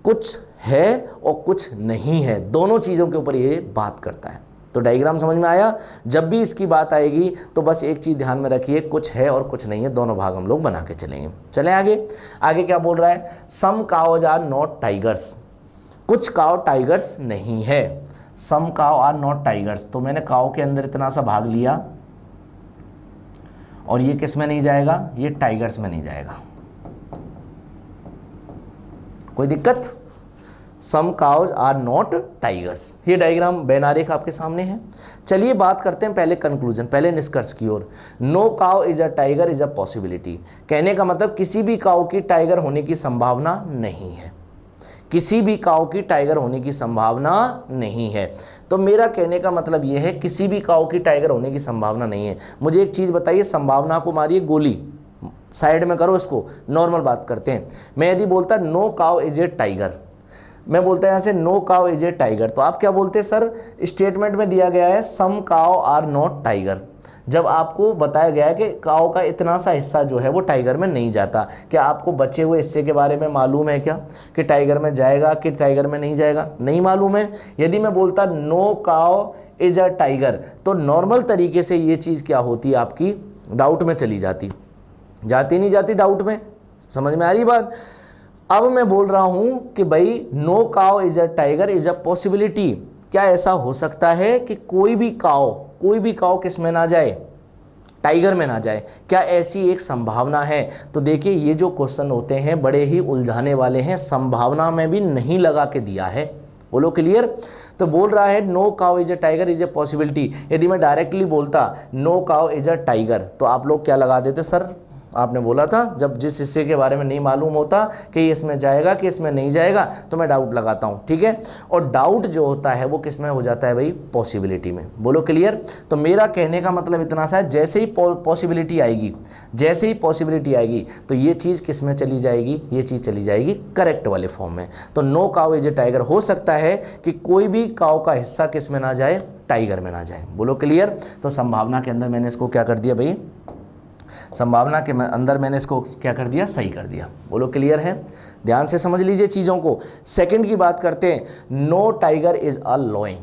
कुछ है और कुछ नहीं है, दोनों चीज़ों के ऊपर ये बात करता है। तो डायग्राम समझ में आया? जब भी इसकी बात आएगी तो बस एक चीज़ ध्यान में रखिए, कुछ है और कुछ नहीं है, दोनों भाग हम लोग बना के चलेंगे। चलें आगे। आगे क्या बोल रहा है? सम काउज आर नॉट टाइगर्स। कुछ काउ टाइगर्स नहीं है। सम काउ आर नॉट टाइगर्स, तो मैंने काउ के अंदर इतना सा भाग लिया और ये किस में नहीं जाएगा? ये टाइगर्स में नहीं जाएगा। कोई दिक्कत? सम काउज आर नॉट टाइगर्स। ये डायग्राम बैन आरेख आपके सामने है। चलिए बात करते हैं पहले कंक्लूजन, पहले निष्कर्ष की ओर। No cow is a tiger is a possibility. कहने का मतलब किसी भी काउ की टाइगर होने की संभावना नहीं है, किसी भी काउ की टाइगर होने की संभावना नहीं है। तो मेरा कहने का मतलब यह है किसी भी काउ की टाइगर होने की संभावना नहीं है। मुझे एक चीज़ बताइए, संभावना को मारिए गोली, साइड में करो इसको, नॉर्मल बात करते हैं। मैं यदि बोलता no cow is a tiger, मैं बोलता यहाँ से no cow is a tiger, तो आप क्या बोलते? सर स्टेटमेंट में दिया गया है सम काउ आर नॉट टाइगर। जब आपको बताया गया है कि काऊ का इतना सा हिस्सा जो है वो टाइगर में नहीं जाता, क्या आपको बचे हुए हिस्से के बारे में मालूम है क्या कि टाइगर में जाएगा कि टाइगर में नहीं जाएगा? नहीं मालूम है। यदि मैं बोलता no cow is a tiger, तो नॉर्मल तरीके से ये चीज़ क्या होती है आपकी? डाउट में चली जाती, जाती नहीं जाती डाउट में? समझ में आ रही बात? अब मैं बोल रहा हूं कि भाई no cow is a tiger is a possibility. क्या ऐसा हो सकता है कि कोई भी काऊ किस में ना जाए? टाइगर में ना जाए? क्या ऐसी एक संभावना है? तो देखिए ये जो क्वेश्चन होते हैं बड़े ही उलझाने वाले हैं, संभावना में भी नहीं लगा के दिया है। बोलो क्लियर? तो बोल रहा है no cow is a tiger is a possibility. यदि मैं डायरेक्टली बोलता no cow is a tiger, तो आप लोग क्या लगा देते? सर आपने बोला था जब जिस हिस्से के बारे में नहीं मालूम होता कि इसमें जाएगा कि इसमें नहीं जाएगा, तो मैं डाउट लगाता हूँ, ठीक है। और डाउट जो होता है वो किस में हो जाता है भाई? पॉसिबिलिटी में। बोलो क्लियर? तो मेरा कहने का मतलब इतना सा है, जैसे ही पॉसिबिलिटी आएगी, जैसे ही पॉसिबिलिटी आएगी तो ये चीज़ किस में चली जाएगी? ये चीज़ चली जाएगी करेक्ट वाले फॉर्म में। तो no cow is a tiger, हो सकता है कि कोई भी काउ का हिस्सा किस में ना जाए? टाइगर में ना जाए। बोलो क्लियर? तो संभावना के अंदर मैंने इसको क्या कर दिया भाई? संभावना के अंदर मैंने इसको क्या कर दिया? सही कर दिया। बोलो क्लियर है? ध्यान से समझ लीजिए चीज़ों को। सेकंड की बात करते हैं, no tiger is a lion.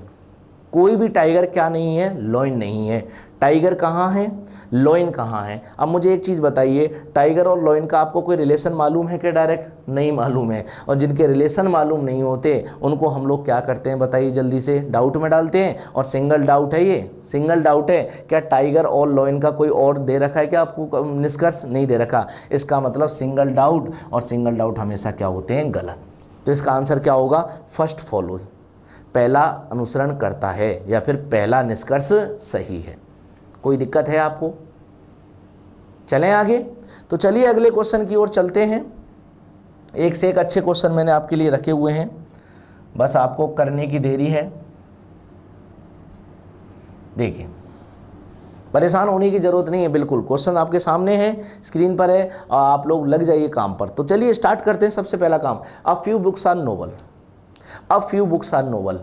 कोई भी टाइगर क्या नहीं है? लॉइन नहीं है। टाइगर कहाँ है? लॉइन कहाँ है? अब मुझे एक चीज़ बताइए, टाइगर और लॉइन का आपको कोई रिलेशन मालूम है कि डायरेक्ट? नहीं मालूम है। और जिनके रिलेशन मालूम नहीं होते उनको हम लोग क्या करते हैं बताइए जल्दी से? डाउट में डालते हैं। और सिंगल डाउट है, ये सिंगल डाउट है। क्या टाइगर और लॉइन का कोई और दे रखा है क्या आपको निष्कर्ष? नहीं दे रखा। इसका मतलब सिंगल डाउट, और सिंगल डाउट हमेशा क्या होते हैं? गलत। तो इसका आंसर क्या होगा? फर्स्ट फॉलोज, पहला अनुसरण करता है, या फिर पहला निष्कर्ष सही है। कोई दिक्कत है आपको? चलें आगे। तो चलिए अगले क्वेश्चन की ओर चलते हैं। एक से एक अच्छे क्वेश्चन मैंने आपके लिए रखे हुए हैं, बस आपको करने की देरी है। देखिए परेशान होने की ज़रूरत नहीं है, बिल्कुल क्वेश्चन आपके सामने है, स्क्रीन पर है, आप लोग लग जाइए काम पर। तो चलिए स्टार्ट करते हैं। सबसे पहला काम, a few books are novel. A few books are novel,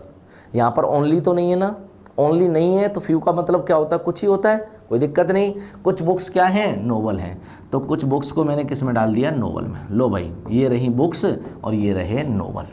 यहाँ पर ओनली तो नहीं है ना, ओनली नहीं है तो फ्यू का मतलब क्या होता है, कुछ ही होता है, कोई दिक्कत नहीं। कुछ बुक्स क्या हैं, नोवल हैं, तो कुछ बुक्स को मैंने किस में डाल दिया, नोवल में। लो भाई, ये रही बुक्स और ये रहे नोवल,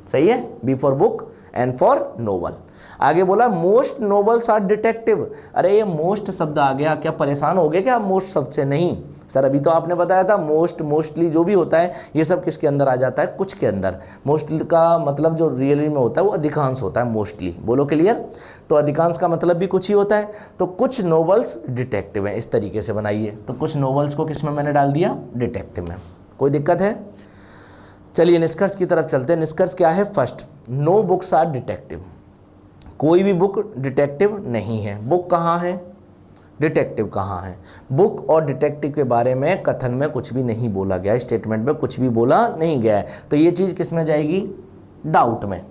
सही है, B for book and for novel. आगे बोला मोस्ट नोवेल्स आर डिटेक्टिव। अरे ये मोस्ट शब्द आ गया, क्या परेशान हो गए क्या मोस्ट शब्द से? नहीं सर, अभी तो आपने बताया था मोस्ट, मोस्टली जो भी होता है ये सब किसके अंदर आ जाता है, कुछ के अंदर। मोस्ट का मतलब जो रियली में होता है वो अधिकांश होता है, मोस्टली। बोलो क्लियर? तो अधिकांश का मतलब भी कुछ ही होता है। तो कुछ नोवेल्स डिटेक्टिव हैं, इस तरीके से बनाइए। तो कुछ नोवेल्स को किस में मैंने डाल दिया, डिटेक्टिव में। कोई दिक्कत है? चलिए निष्कर्ष की तरफ चलते हैं। निष्कर्ष क्या है? First, no books are detective. कोई भी बुक डिटेक्टिव नहीं है। बुक कहाँ है, डिटेक्टिव कहाँ है? बुक और डिटेक्टिव के बारे में कथन में कुछ भी नहीं बोला गया, स्टेटमेंट में कुछ भी बोला नहीं गया है। तो ये चीज़ किस में जाएगी, डाउट में।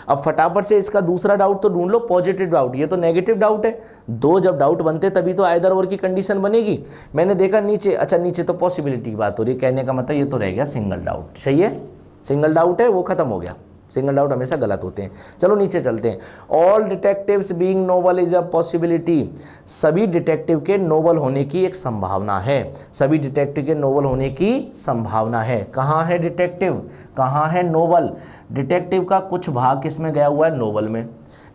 अब फटाफट से इसका दूसरा डाउट तो ढूंढ लो, पॉजिटिव डाउट। ये तो नेगेटिव डाउट है। दो जब डाउट बनते तभी तो आइदर और की कंडीशन बनेगी। मैंने देखा नीचे, अच्छा नीचे तो पॉसिबिलिटी की बात हो रही है, कहने का मतलब ये तो रह गया सिंगल डाउट। सही है, सिंगल डाउट है, वो खत्म हो गया। सिंगल डाउट हमेशा गलत होते हैं। चलो नीचे चलते हैं। All detectives being noble is a possibility. सभी डिटेक्टिव के नोबल होने की एक संभावना है। सभी डिटेक्टिव के नोबल होने की संभावना है। कहाँ है डिटेक्टिव, कहाँ है नोबल? डिटेक्टिव का कुछ भाग किस में गया हुआ है, नोबल में।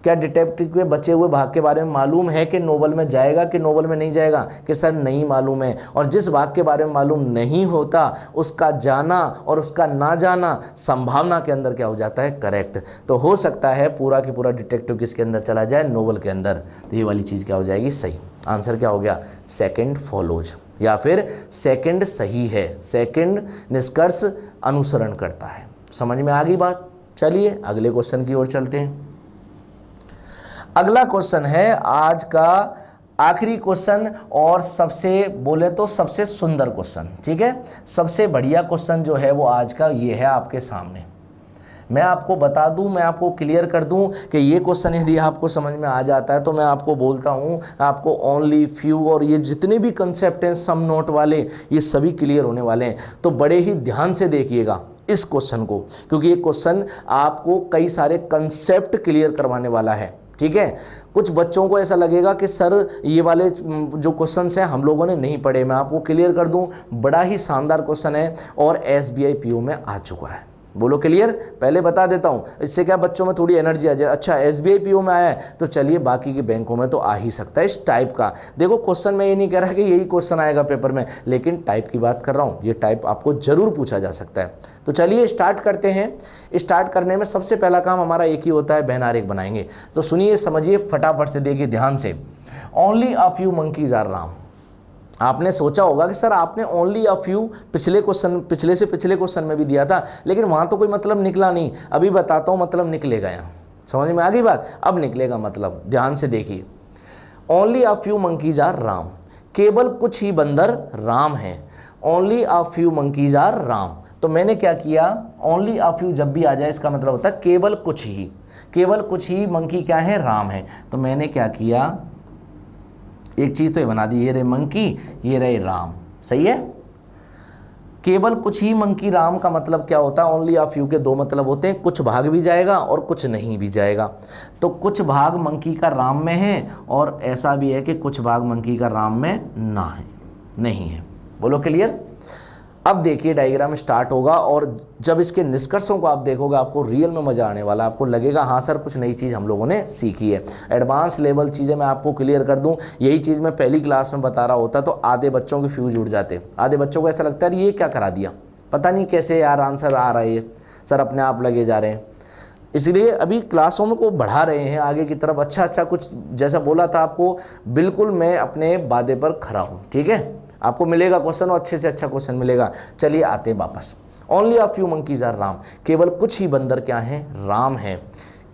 क्या डिटेक्टिव के बचे हुए भाग के बारे में मालूम है कि नोबल में जाएगा कि नोबल में नहीं जाएगा? कि सर नहीं मालूम है। और जिस भाग के बारे में मालूम नहीं होता उसका जाना और उसका ना जाना संभावना के अंदर क्या हो जाता है, करेक्ट। तो हो सकता है पूरा की पूरा डिटेक्टिव किसके अंदर चला जाए, नोबल के अंदर। तो ये वाली चीज़ क्या हो जाएगी, सही। आंसर क्या हो गया, सेकंड फॉलोज, या फिर सेकंड सही है। सेकंड निष्कर्ष अनुसरण करता है। समझ में आ गई बात? चलिए अगले क्वेश्चन की ओर चलते हैं। अगला क्वेश्चन है आज का आखिरी क्वेश्चन और सबसे बोले तो सबसे सुंदर क्वेश्चन, ठीक है। सबसे बढ़िया क्वेश्चन जो है वो आज का ये है आपके सामने। मैं आपको बता दूं, मैं आपको क्लियर कर दूं कि ये क्वेश्चन यदि आपको समझ में आ जाता है तो मैं आपको बोलता हूं आपको ओनली, फ्यू और ये जितने भी कंसेप्ट हैं सम नोट वाले, ये सभी क्लियर होने वाले हैं। तो बड़े ही ध्यान से देखिएगा इस क्वेश्चन को, क्योंकि ये क्वेश्चन आपको कई सारे कंसेप्ट क्लियर करवाने वाला है, ठीक है। कुछ बच्चों को ऐसा लगेगा कि सर ये वाले जो क्वेश्चंस हैं हम लोगों ने नहीं पढ़े। मैं आपको क्लियर कर दूं, बड़ा ही शानदार क्वेश्चन है और SBI PO में आ चुका है। बोलो क्लियर? पहले बता देता हूं, इससे क्या बच्चों में थोड़ी एनर्जी आ जाए। अच्छा SBI PO में आया है तो चलिए बाकी के बैंकों में तो आ ही सकता है इस टाइप का। देखो क्वेश्चन मैं ये नहीं कह रहा कि यही क्वेश्चन आएगा पेपर में, लेकिन टाइप की बात कर रहा हूँ। ये टाइप आपको जरूर पूछा जा सकता है। तो चलिए स्टार्ट करते हैं। स्टार्ट करने में सबसे पहला काम हमारा एक ही होता है, बैन आरेख बनाएंगे। तो सुनिए समझिए फटाफट से, देखिए ध्यान से। Only a few monkeys are Ram. आपने सोचा होगा कि सर आपने ओनली अ फ्यू पिछले से पिछले क्वेश्चन में भी दिया था, लेकिन वहाँ तो कोई मतलब निकला नहीं। अभी बताता हूँ मतलब निकलेगा यहाँ। समझ में आ गई बात? अब निकलेगा मतलब, ध्यान से देखिए। Only a few monkeys are Ram, केवल कुछ ही बंदर राम हैं। Only a few monkeys are Ram. तो मैंने क्या किया, ओनली अ फ्यू जब भी आ जाए इसका मतलब होता है केवल कुछ ही, केवल कुछ ही मंकी क्या है, राम है। तो मैंने क्या किया, एक चीज़ तो ये बना दी, ये रहे मंकी, ये रहे राम। सही है। केवल कुछ ही मंकी राम का मतलब क्या होता है, ओनली अ फ्यू के दो मतलब होते हैं, कुछ भाग भी जाएगा और कुछ नहीं भी जाएगा। तो कुछ भाग मंकी का राम में है और ऐसा भी है कि कुछ भाग मंकी का राम में ना है, नहीं है। बोलो क्लियर? अब देखिए डायग्राम स्टार्ट होगा और जब इसके निष्कर्षों को आप देखोगे आपको रियल में मज़ा आने वाला। आपको लगेगा हाँ सर कुछ नई चीज़ हम लोगों ने सीखी है। एडवांस लेवल चीज़ें मैं आपको क्लियर कर दूं, यही चीज़ मैं पहली क्लास में बता रहा होता तो आधे बच्चों के फ्यूज उड़ जाते। आधे बच्चों को ऐसा लगता है ये क्या करा दिया, पता नहीं कैसे यार आंसर आ रहा है, सर अपने आप लगे जा रहे हैं। इसलिए अभी क्लासों में को बढ़ा रहे हैं आगे की तरफ। अच्छा कुछ जैसा बोला था आपको, बिल्कुल मैं अपने वादे पर खरा हूँ, ठीक है। आपको मिलेगा क्वेश्चन और अच्छे से अच्छा क्वेश्चन मिलेगा। चलिए आते हैं वापस। Only a few monkeys are Ram, केवल कुछ ही बंदर क्या हैं, राम हैं।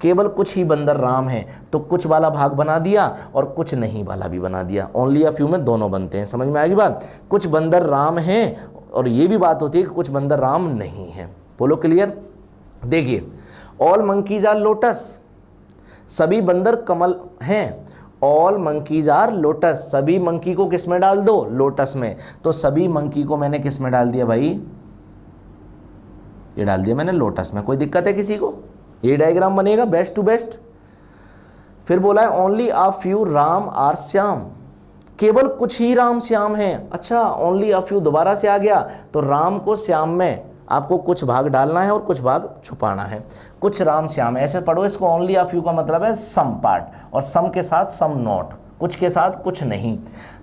केवल कुछ ही बंदर राम हैं, तो कुछ वाला भाग बना दिया और कुछ नहीं वाला भी बना दिया। ओनली अ फ्यू में दोनों बनते हैं। समझ में आएगी बात? कुछ बंदर राम हैं और ये भी बात होती है कि कुछ बंदर राम नहीं हैं। बोलो क्लियर? देखिए ऑल मंकीज आर लोटस, सभी बंदर कमल हैं। ऑल मंकीज आर लोटस, सभी मंकी को किस में डाल दो, लोटस में। तो सभी मंकी को मैंने किस में डाल दिया भाई, ये डाल दिया मैंने लोटस में। कोई दिक्कत है किसी को, ये डायग्राम बनेगा बेस्ट टू बेस्ट। फिर बोला है only a few Ram are Shyam, केवल कुछ ही राम श्याम हैं। अच्छा, ओनली अ फ्यू दोबारा से आ गया, तो राम को श्याम में आपको कुछ भाग डालना है और कुछ भाग छुपाना है। कुछ राम श्याम, ऐसे पढ़ो इसको, ओनली अ फ्यू का मतलब है सम पार्ट, और सम के साथ सम नॉट, कुछ के साथ कुछ नहीं।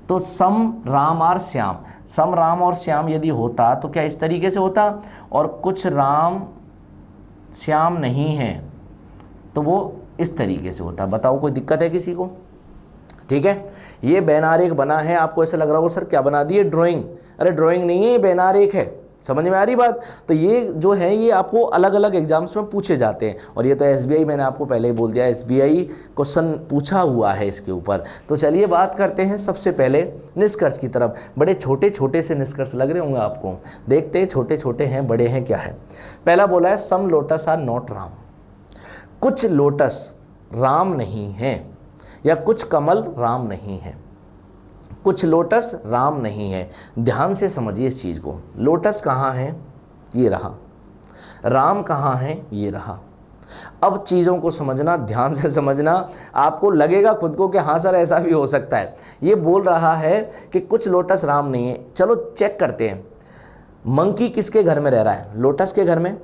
तो सम राम और श्याम, सम राम और श्याम यदि होता तो क्या इस तरीके से होता, और कुछ राम श्याम नहीं है तो वो इस तरीके से होता। बताओ कोई दिक्कत है किसी को? ठीक है, ये बैनारेख बना है। आपको ऐसा लग रहा होगा सर क्या बना दिए, ड्राइंग। अरे ड्राइंग नहीं है, ये बैनारेख है। समझ में आ रही बात? तो ये जो है ये आपको अलग अलग एग्जाम्स में पूछे जाते हैं, और ये तो एसबीआई, मैंने आपको पहले ही बोल दिया, एसबीआई क्वेश्चन पूछा हुआ है इसके ऊपर। तो चलिए बात करते हैं सबसे पहले निष्कर्ष की तरफ। बड़े छोटे छोटे से निष्कर्ष लग रहे होंगे आपको, देखते हैं छोटे छोटे हैं बड़े हैं क्या है। पहला बोला है सम लोटस आर नॉट राम, कुछ लोटस राम नहीं है, या कुछ कमल राम नहीं है। कुछ लोटस राम नहीं है। ध्यान से समझिए इस चीज़ को, लोटस कहाँ है, ये रहा, राम कहाँ है, ये रहा। अब चीज़ों को समझना, ध्यान से समझना। आपको लगेगा खुद को कि हाँ सर ऐसा भी हो सकता है। ये बोल रहा है कि कुछ लोटस राम नहीं है। चलो चेक करते हैं, मंकी किसके घर में रह रहा है, लोटस के घर में।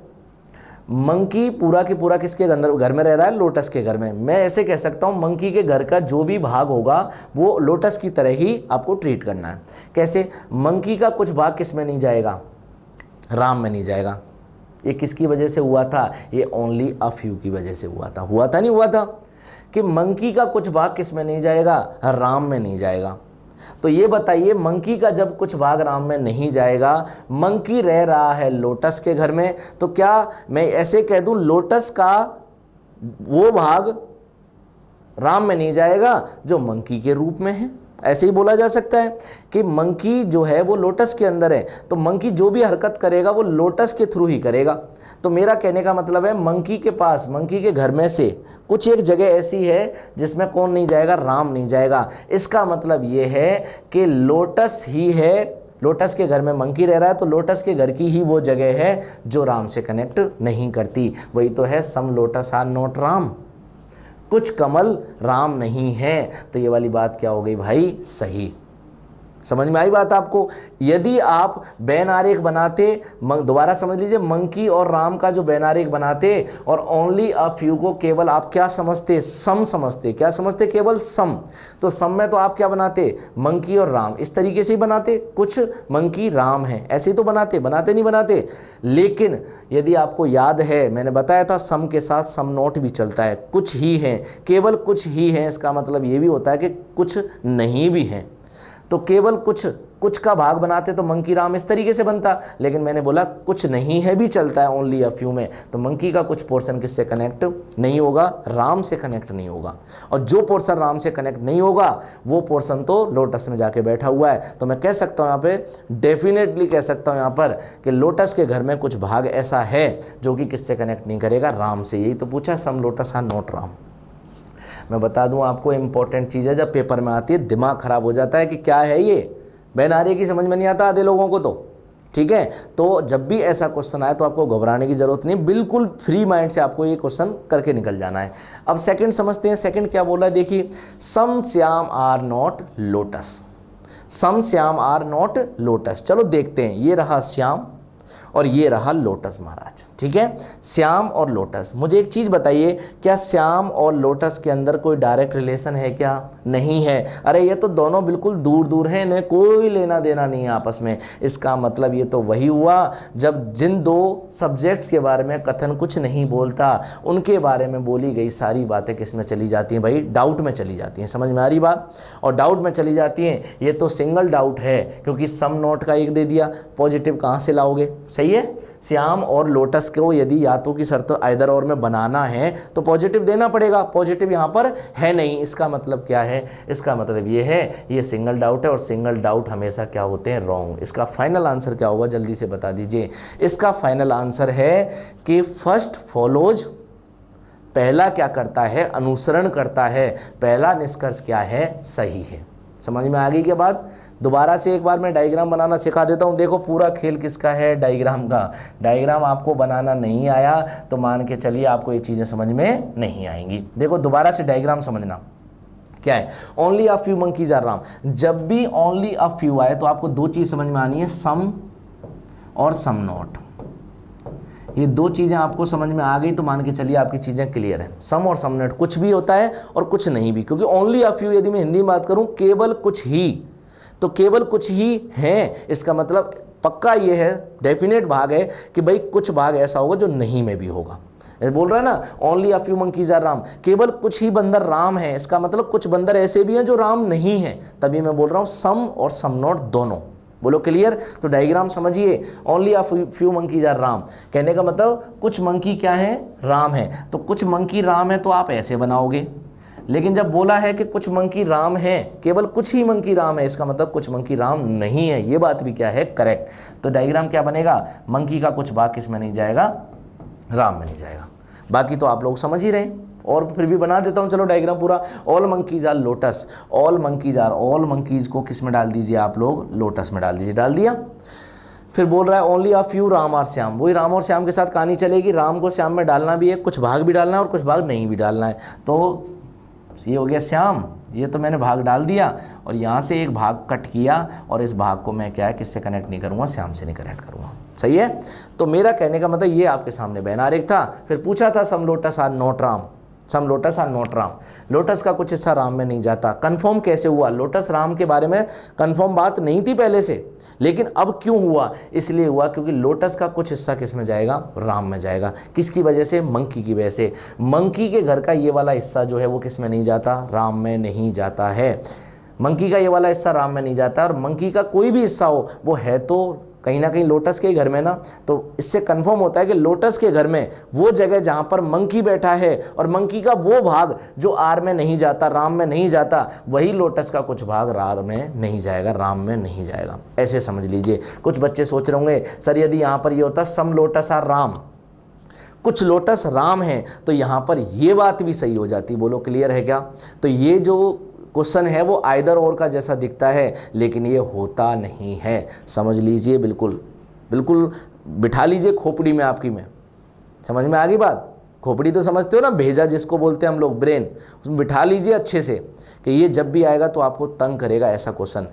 मंकी पूरा के पूरा किसके अंदर घर में रह रहा है, लोटस के घर में। मैं ऐसे कह सकता हूँ मंकी के घर का जो भी भाग होगा वो लोटस की तरह ही आपको ट्रीट करना है। कैसे? मंकी का कुछ भाग किस में नहीं जाएगा, राम में नहीं जाएगा। ये किसकी वजह से हुआ था, ये ओनली अ फ्यू की वजह से हुआ था। हुआ था नहीं हुआ था कि मंकी का कुछ भाग किस में नहीं जाएगा, राम में नहीं जाएगा। तो ये बताइए, मंकी का जब कुछ भाग राम में नहीं जाएगा, मंकी रह रहा है लोटस के घर में, तो क्या मैं ऐसे कह दूं लोटस का वो भाग राम में नहीं जाएगा जो मंकी के रूप में है? ऐसे ही बोला जा सकता है कि मंकी जो है वो लोटस के अंदर है, तो मंकी जो भी हरकत करेगा वो लोटस के थ्रू ही करेगा। तो मेरा कहने का मतलब है मंकी के पास, मंकी के घर में से कुछ एक जगह ऐसी है जिसमें कौन नहीं जाएगा, राम नहीं जाएगा। इसका मतलब ये है कि लोटस ही है, लोटस के घर में मंकी रह रहा है तो लोटस के घर की ही वो जगह है जो राम से कनेक्ट नहीं करती। वही तो है सम लोटस आर नॉट राम, कुछ कमल राम नहीं है। तो ये वाली बात क्या हो गई भाई, सही। समझ में आई बात आपको? यदि आप बैन आरेख बनाते, दोबारा समझ लीजिए, मंकी और राम का जो बैन आरेख बनाते और ओनली अ फ्यू को केवल आप क्या समझते, सम समझते। क्या समझते? केवल सम। तो सम में तो आप क्या बनाते, मंकी और राम, इस तरीके से ही बनाते, कुछ मंकी राम है, ऐसे ही तो बनाते, बनाते नहीं बनाते। लेकिन यदि आपको याद है, मैंने बताया था सम के साथ सम नोट भी चलता है। कुछ ही है, केवल कुछ ही है, इसका मतलब ये भी होता है कि कुछ नहीं भी है। तो केवल कुछ का भाग बनाते तो मंकी राम इस तरीके से बनता, लेकिन मैंने बोला कुछ नहीं है भी चलता है ओनली अ फ्यू में। तो मंकी का कुछ पोर्शन किससे कनेक्ट नहीं होगा, राम से कनेक्ट नहीं होगा। और जो पोर्शन राम से कनेक्ट नहीं होगा वो पोर्शन तो लोटस में जाके बैठा हुआ है। तो मैं कह सकता हूँ यहाँ पे, डेफिनेटली कह सकता हूँ यहाँ पर कि लोटस के घर में कुछ भाग ऐसा है जो कि किससे कनेक्ट नहीं करेगा, राम से। यही तो पूछा, सम लोटस आर नॉट राम। मैं बता दूं आपको, इंपॉर्टेंट चीज़ है, जब पेपर में आती है दिमाग खराब हो जाता है कि क्या है ये, बैन आरेख की समझ में नहीं आता आधे लोगों को। तो ठीक है, तो जब भी ऐसा क्वेश्चन आए तो आपको घबराने की जरूरत नहीं, बिल्कुल फ्री माइंड से आपको ये क्वेश्चन करके निकल जाना है। अब सेकंड समझते हैं, सेकंड क्या बोला है, देखिए, some Shyam are not lotus, some Shyam are not lotus. चलो देखते हैं, ये रहा श्याम और ये रहा लोटस महाराज। ठीक है, श्याम और लोटस। मुझे एक चीज़ बताइए, क्या श्याम और लोटस के अंदर कोई डायरेक्ट रिलेशन है क्या? नहीं है। अरे ये तो दोनों बिल्कुल दूर दूर हैं, इन्हें कोई लेना देना नहीं है आपस में। इसका मतलब ये तो वही हुआ जब जिन दो सब्जेक्ट्स के बारे में कथन कुछ नहीं बोलता, उनके बारे में बोली गई सारी बातें किस में चली जाती हैं भाई, डाउट में चली जाती हैं। समझ में आ रही बात? और डाउट में चली जाती हैं, ये तो सिंगल डाउट है, क्योंकि सम नोट का एक दे दिया, पॉजिटिव कहाँ से लाओगे? सही है, श्याम और लोटस को यदि या तो की शर्त आइदर और में बनाना है तो पॉजिटिव देना पड़ेगा। पॉजिटिव यहाँ पर है नहीं, इसका मतलब क्या है? इसका मतलब ये है ये सिंगल डाउट है, और सिंगल डाउट हमेशा क्या होते हैं? रॉन्ग। इसका फाइनल आंसर क्या होगा, जल्दी से बता दीजिए। इसका फाइनल आंसर है कि फर्स्ट फॉलोज पहला क्या करता है, अनुसरण करता है, पहला निष्कर्ष क्या है, सही है। समझ में आ गई क्या बात? दोबारा से एक बार मैं डायग्राम बनाना सिखा देता हूँ। देखो पूरा खेल किसका है, डायग्राम का। डायग्राम आपको बनाना नहीं आया तो मान के चलिए आपको ये चीज़ें समझ में नहीं आएंगी। देखो दोबारा से डायग्राम समझना क्या है। Only a few monkeys are Ram, जब भी ओनली अ फ्यू आए तो आपको दो चीज़ समझ में आनी है, सम और सम नॉट। ये दो चीज़ें आपको समझ में आ गई तो मान के चलिए आपकी चीज़ें क्लियर है। सम और सम नॉट, कुछ भी होता है और कुछ नहीं भी, क्योंकि ओनली अ फ्यू यदि मैं हिंदी में बात करूं केवल कुछ ही, तो केवल कुछ ही है, इसका मतलब पक्का ये है, डेफिनेट भाग है कि भाई कुछ भाग ऐसा होगा जो नहीं में भी होगा। बोल रहा है ना, only a few monkeys are Ram, केवल कुछ ही बंदर राम है, इसका मतलब कुछ बंदर ऐसे भी हैं जो राम नहीं है, तभी मैं बोल रहा हूँ सम और सम नॉट दोनों। बोलो क्लियर? तो डायग्राम समझिए, only a few monkeys are Ram, कहने का मतलब कुछ मंकी क्या है, राम है। तो कुछ मंकी राम है तो आप ऐसे बनाओगे, लेकिन जब बोला है कि कुछ मंकी राम है, केवल कुछ ही मंकी राम है, इसका मतलब कुछ मंकी राम नहीं है, ये बात भी क्या है, करेक्ट। तो डायग्राम क्या बनेगा, मंकी का कुछ भाग किस में नहीं जाएगा, राम में नहीं जाएगा। बाकी तो आप लोग समझ ही रहे हैं, और फिर भी बना देता हूं, चलो डायग्राम पूरा। All monkeys are lotus, all monkeys are, all monkeys को किस में डाल दीजिए आप लोग, लोटस में डाल दीजिए। डाल दिया। फिर बोल रहा है ओनली अ फ्यू राम और श्याम, वही राम और श्याम के साथ कहानी चलेगी, राम को श्याम में डालना भी है, कुछ भाग भी डालना है और कुछ भाग नहीं भी डालना है। तो ये हो गया श्याम, ये तो मैंने भाग डाल दिया और यहाँ से एक भाग कट किया और इस भाग को मैं क्या है, किससे कनेक्ट नहीं करूँगा, श्याम से नहीं कनेक्ट करूँगा। सही है? तो मेरा कहने का मतलब ये आपके सामने बैन आरेख था। फिर पूछा था some lotus are not Ram, some lotus are not Ram, lotus का कुछ हिस्सा राम में नहीं जाता। कंफर्म कैसे हुआ? लोटस राम के बारे में कंफर्म बात नहीं थी पहले से, लेकिन अब क्यों हुआ? इसलिए हुआ क्योंकि लोटस का कुछ हिस्सा किस में जाएगा, राम में जाएगा। किसकी वजह से? मंकी की वजह से। मंकी के घर का ये वाला हिस्सा जो है वो किस में नहीं जाता, राम में नहीं जाता है। मंकी का ये वाला हिस्सा राम में नहीं जाता, और मंकी का कोई भी हिस्सा हो वो है तो कहीं ना कहीं लोटस के घर में ना। तो इससे कंफर्म होता है कि लोटस के घर में वो जगह जहां पर मंकी बैठा है और मंकी का वो भाग जो आर में नहीं जाता, राम में नहीं जाता, वही लोटस का कुछ भाग रार में नहीं जाएगा, राम में नहीं जाएगा। ऐसे समझ लीजिए। कुछ बच्चे सोच रहे होंगे सर यदि यहाँ पर ये होता सम लोटस आर राम, कुछ लोटस राम है, तो यहाँ पर ये बात भी सही हो जाती। बोलो क्लियर है क्या? तो ये जो क्वेश्चन है वो आइदर और का जैसा दिखता है, लेकिन ये होता नहीं है। समझ लीजिए, बिल्कुल बिल्कुल बिठा लीजिए खोपड़ी में आपकी में। समझ में आ गई बात? खोपड़ी तो समझते हो ना, भेजा जिसको बोलते हैं हम लोग, ब्रेन, उसमें बिठा लीजिए अच्छे से कि ये जब भी आएगा तो आपको तंग करेगा ऐसा क्वेश्चन।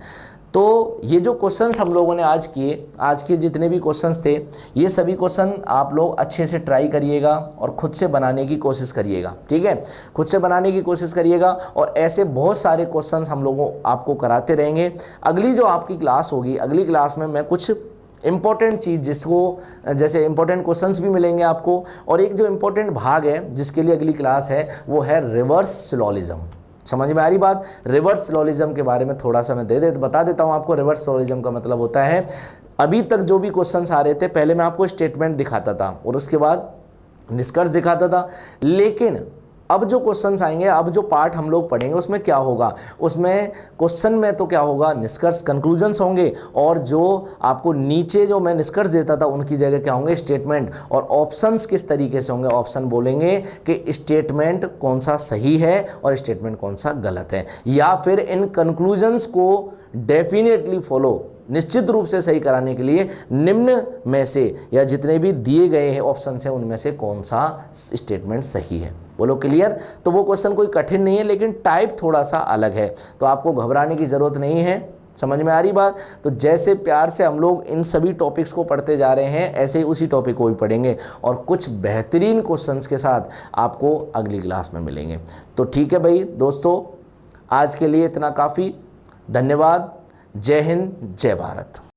तो ये जो क्वेश्चंस हम लोगों ने आज किए, आज के जितने भी क्वेश्चंस थे, ये सभी क्वेश्चन आप लोग अच्छे से ट्राई करिएगा और खुद से बनाने की कोशिश करिएगा। ठीक है? खुद से बनाने की कोशिश करिएगा, और ऐसे बहुत सारे क्वेश्चंस हम लोगों आपको कराते रहेंगे। अगली जो आपकी क्लास होगी, अगली क्लास में मैं कुछ इंपॉर्टेंट चीज़ जिसको, जैसे इंपॉर्टेंट क्वेश्चंस भी मिलेंगे आपको, और एक जो इंपॉर्टेंट भाग है जिसके लिए अगली क्लास है वो है रिवर्स सिलोजिज्म। समझ में आ रही बात? रिवर्स सिलोजिज्म के बारे में थोड़ा सा मैं बता देता हूँ आपको। रिवर्स सिलोजिज्म का मतलब होता है, अभी तक जो भी क्वेश्चंस आ रहे थे, पहले मैं आपको स्टेटमेंट दिखाता था और उसके बाद निष्कर्ष दिखाता था, लेकिन अब जो क्वेश्चंस आएंगे, अब जो पार्ट हम लोग पढ़ेंगे उसमें क्या होगा, उसमें क्वेश्चन में तो क्या होगा, निष्कर्ष, कंक्लूजन्स होंगे, और जो आपको नीचे जो मैं निष्कर्ष देता था उनकी जगह क्या होंगे, स्टेटमेंट। और ऑप्शंस किस तरीके से होंगे, ऑप्शन बोलेंगे कि स्टेटमेंट कौन सा सही है और स्टेटमेंट कौन सा गलत है, या फिर इन कंक्लूजन्स को डेफिनेटली फॉलो, निश्चित रूप से सही कराने के लिए निम्न में से या जितने भी दिए गए हैं ऑप्शन हैं उनमें से कौन सा स्टेटमेंट सही है। बोलो क्लियर? तो वो क्वेश्चन कोई कठिन नहीं है, लेकिन टाइप थोड़ा सा अलग है, तो आपको घबराने की ज़रूरत नहीं है। समझ में आ रही बात? तो जैसे प्यार से हम लोग इन सभी टॉपिक्स को पढ़ते जा रहे हैं, ऐसे ही उसी टॉपिक को भी पढ़ेंगे और कुछ बेहतरीन क्वेश्चंस के साथ आपको अगली क्लास में मिलेंगे। तो ठीक है भाई दोस्तों, आज के लिए इतना काफ़ी। धन्यवाद। जय हिंद, जय भारत।